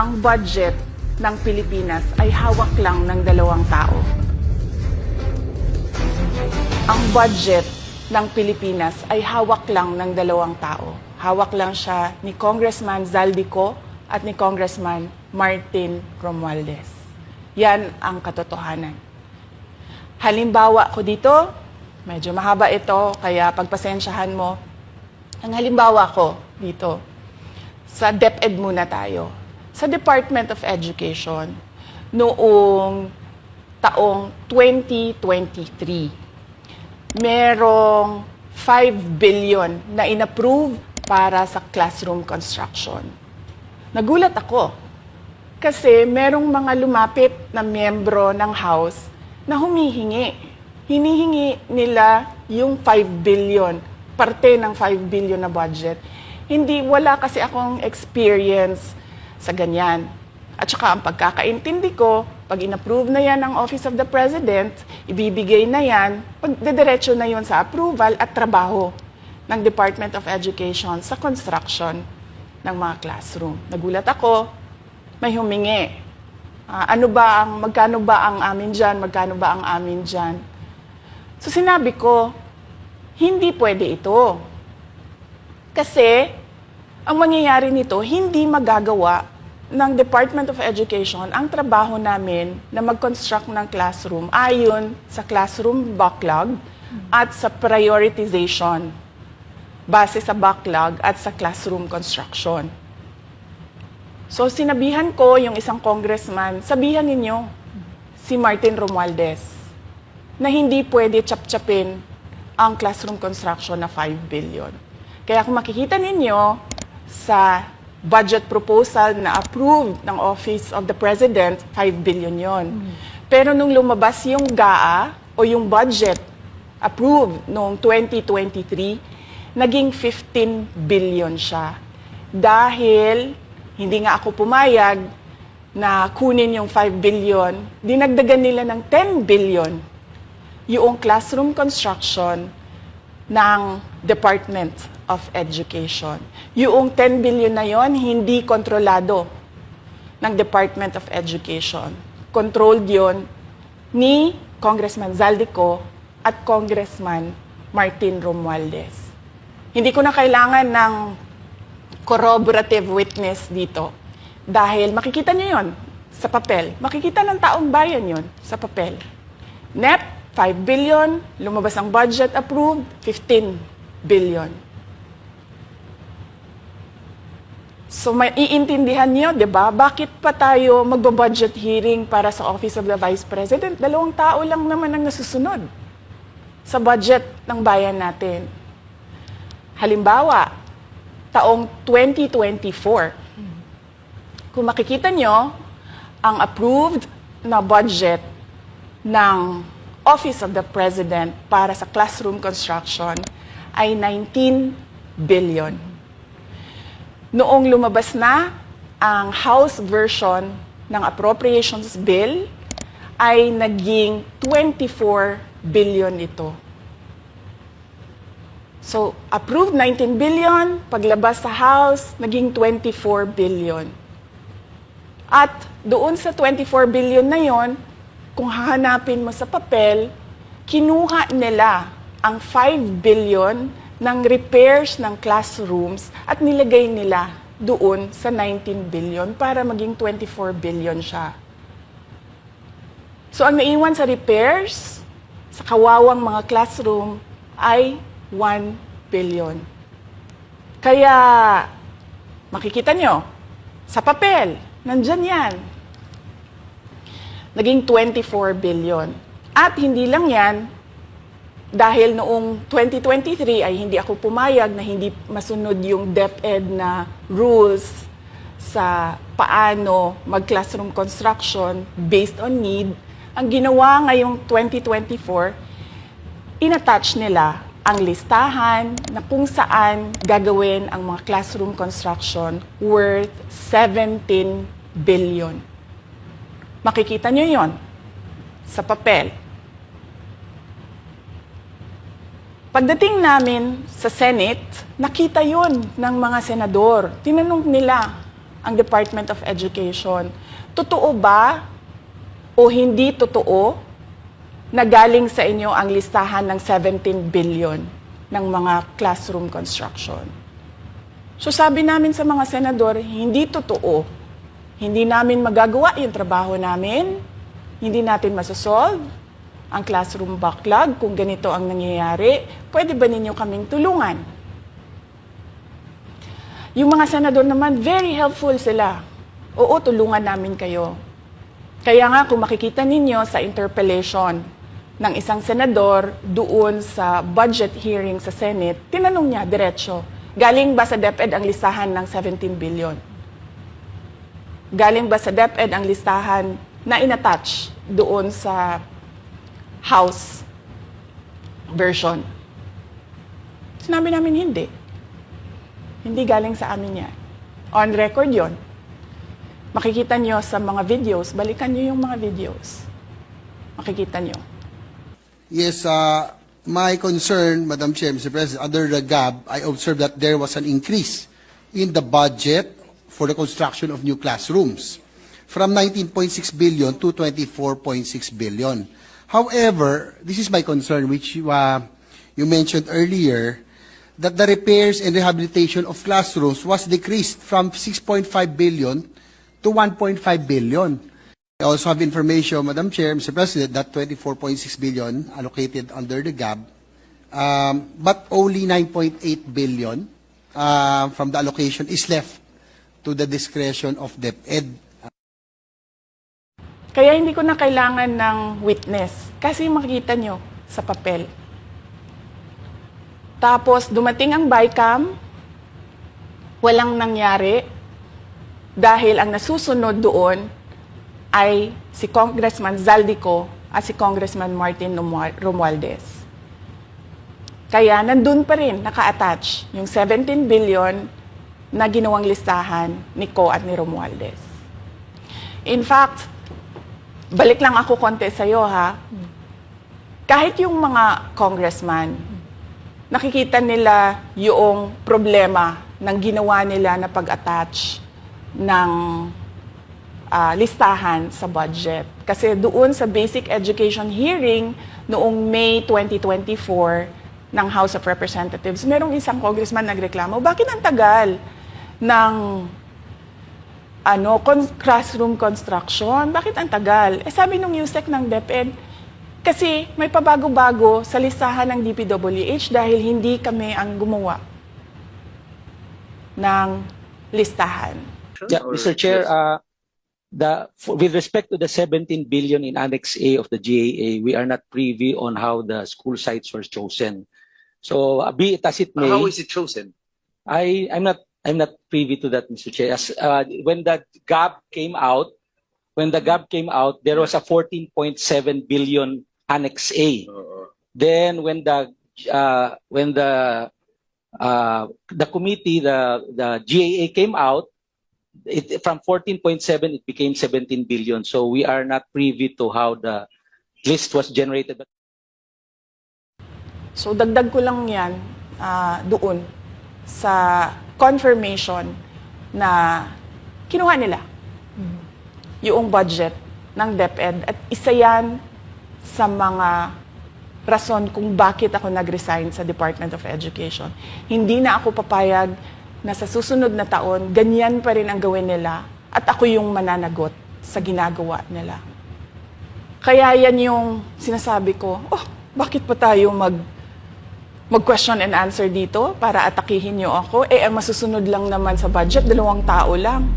ang budget ng Pilipinas ay hawak lang ng 2 tao. Ang budget ng Pilipinas ay hawak lang ng 2 tao. Hawak lang siya ni Congressman Zaldico at ni Congressman Martin Romualdez. Yan ang katotohanan. Halimbawa ko dito, medyo mahaba ito, kaya pagpasensyahan mo. Ang halimbawa ko dito, sa DepEd muna tayo. Sa Department of Education, noong taong 2023, merong 5 billion na inapprove para sa classroom construction. Nagulat ako kasi merong mga lumapit na miyembro ng House na humihingi. Hinihingi nila yung 5 billion, parte ng 5 billion na budget. Wala kasi akong experience sa ganyan. At saka ang pagkakaintindi ko, pag inapprove na yan ng Office of the President, ibibigay na yan, pagdediretso na yun sa approval at trabaho ng Department of Education sa construction ng mga classroom. Nagulat ako, may humingi. Magkano ba ang amin dyan? Magkano ba ang amin dyan? So sinabi ko, hindi pwede ito. Kasi ang mangyayari nito, hindi magagawa ng Department of Education ang trabaho namin na mag-construct ng classroom ayon sa classroom backlog at sa prioritization base sa backlog at sa classroom construction. So sinabihan ko yung isang congressman, sabihan ninyo si Martin Romualdez na hindi pwede chap-chapin ang classroom construction na 5 billion. Kaya kung makikita ninyo sa budget proposal na approved ng Office of the President, 5 billion yon. Pero nung lumabas yung GAA o yung budget approved noong 2023, naging 15 billion siya. Dahil hindi nga ako pumayag na kunin yung 5 billion, dinagdagan nila ng 10 billion yung classroom construction ng Department of Education. Yung 10 billion na yon hindi kontrolado ng Department of Education. Controlled yon ni Congressman Zaldico at Congressman Martin Romualdez. Hindi ko na kailangan ng corroborative witness dito dahil makikita niyo yon sa papel. Makikita ng taong bayan yon sa papel. NEP, 5 billion, lumabas ang budget approved, 15 billion. So maiintindihan niyo, 'di ba? Bakit pa tayo magbo-budget hearing para sa Office of the Vice President? 2 tao lang naman ang nasusunod sa budget ng bayan natin. Halimbawa, taong 2024. Kung makikita niyo, ang approved na budget ng Office of the President para sa classroom construction ay 19 billion. Noong lumabas na ang House version ng Appropriations Bill, ay naging 24 billion ito. So, approved 19 billion, paglabas sa House, naging 24 billion. At doon sa 24 billion na yon, kung hahanapin mo sa papel, kinuha nila ang 5 billion ng repairs ng classrooms at nilagay nila doon sa 19 billion para maging 24 billion siya. So ang naiwan sa repairs, sa kawawang mga classroom, ay 1 billion. Kaya makikita nyo, sa papel, nandyan yan. Naging 24 billion. At hindi lang yan, dahil noong 2023 ay hindi ako pumayag na hindi masunod yung DepEd na rules sa paano mag-classroom construction based on need. Ang ginawa ngayong 2024, inattach nila ang listahan na kung saan gagawin ang mga classroom construction worth 17 billion. Makikita nyo yon sa papel. Pagdating namin sa Senate, nakita yun ng mga senador. Tinanong nila, ang Department of Education. Totoo ba o hindi totoo na galing sa inyo ang listahan ng 17 billion ng mga classroom construction? So sabi namin sa mga senador, hindi totoo. Hindi namin magagawa yung trabaho namin. Hindi natin masosolve ang classroom backlog kung ganito ang nangyayari. Pwede ba ninyo kaming tulungan? Yung mga senador naman, very helpful sila. Oo, tulungan namin kayo. Kaya nga, kung makikita ninyo sa interpellation ng isang senador doon sa budget hearing sa Senate, tinanong niya, diretso, galing ba sa DepEd ang listahan ng 17 billion? Galing ba sa DepEd ang listahan na inattach doon sa House version? Sinabi namin hindi. Hindi galing sa amin yan. On record yon. Makikita nyo sa mga videos, balikan nyo yung mga videos. Makikita nyo. Yes, my concern, Madam Chair, Mr. President, under the GAB, I observed that there was an increase in the budget for the construction of new classrooms from 19.6 billion to 24.6 billion. However, this is my concern, which you mentioned earlier, that the repairs and rehabilitation of classrooms was decreased from 6.5 billion to 1.5 billion. I also have information, Madam Chair, Mr. President, that 24.6 billion allocated under the GAB, but only 9.8 billion from the allocation is left to the discretion of DepEd. Kaya hindi ko na kailangan ng witness kasi makikita nyo sa papel. Tapos dumating ang BICAM, walang nangyari dahil ang nasusunod doon ay si Congressman Zaldico at si Congressman Martin Romualdez. Kaya nandun pa rin naka-attach yung 17 billion na ginawang listahan ni Co at ni Romualdez. In fact, balik lang ako konti sa'yo ha. Kahit yung mga congressman, nakikita nila yung problema ng ginawa nila na pag-attach ng listahan sa budget. Kasi doon sa basic education hearing noong May 2024 ng House of Representatives, merong isang congressman nagreklamo, bakit ang tagal ng classroom construction? Bakit ang tagal? Eh sabi nung USEC ng DepEd, kasi may pabago-bago sa listahan ng DPWH dahil hindi kami ang gumawa ng listahan. Yeah, Mr. Chair, with respect to the 17 billion in Annex A of the GAA, we are not privy on how the school sites were chosen. So, be it as it may. How is it chosen? I'm not privy to that, Mr. Chair. When the GAB came out, there was a 14.7 billion Annex A. Then when the committee, the GAA came out, from 14.7 it became 17 billion. So we are not privy to how the list was generated. So dagdag ko lang yan doon sa confirmation na kinuha nila yung budget ng DepEd at isa yan sa mga rason kung bakit ako nag-resign sa Department of Education. Hindi na ako papayag na sa susunod na taon, ganyan pa rin ang gawin nila at ako yung mananagot sa ginagawa nila. Kaya yan yung sinasabi ko, bakit pa tayo mag-question and answer dito para atakihin nyo ako? Ang masusunod lang naman sa budget, 2 tao lang.